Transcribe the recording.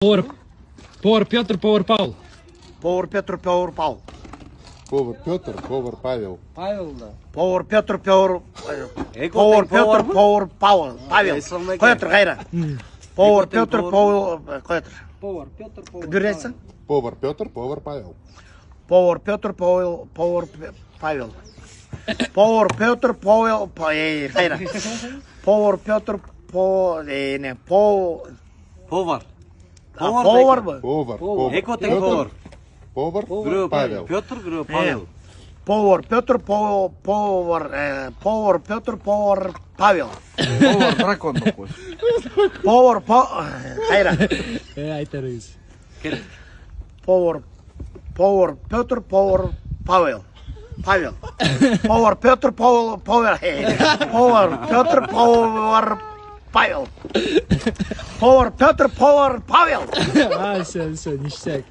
Повар Петр, повар Павел. Повар Петр, повар Павел. Повар Петр, повар Павел. Павел, да. Повар Петр, повар Петр, повар Павел. Павел. Којатр, гајра. Повар Петр, повар којатр. Повар Петр, повар. Бюреца? Повар Петр, повар Павел. Повар Петр, повар Павел. Повар Петр, повар гајра. Повар Петр, Повар. Повар бе. Повар. Еко тек повар. Повар Павел. Петр, грё Павел. Повар Петр, повар Петр, повар Павел. Повар дракон кој. Повар гајра. Ајте рис. Повар Петр, повар Павел. Павел. Повар Петр, повар Петр, повар Павел. Повар Петр, повар Павел. Все, ништяк.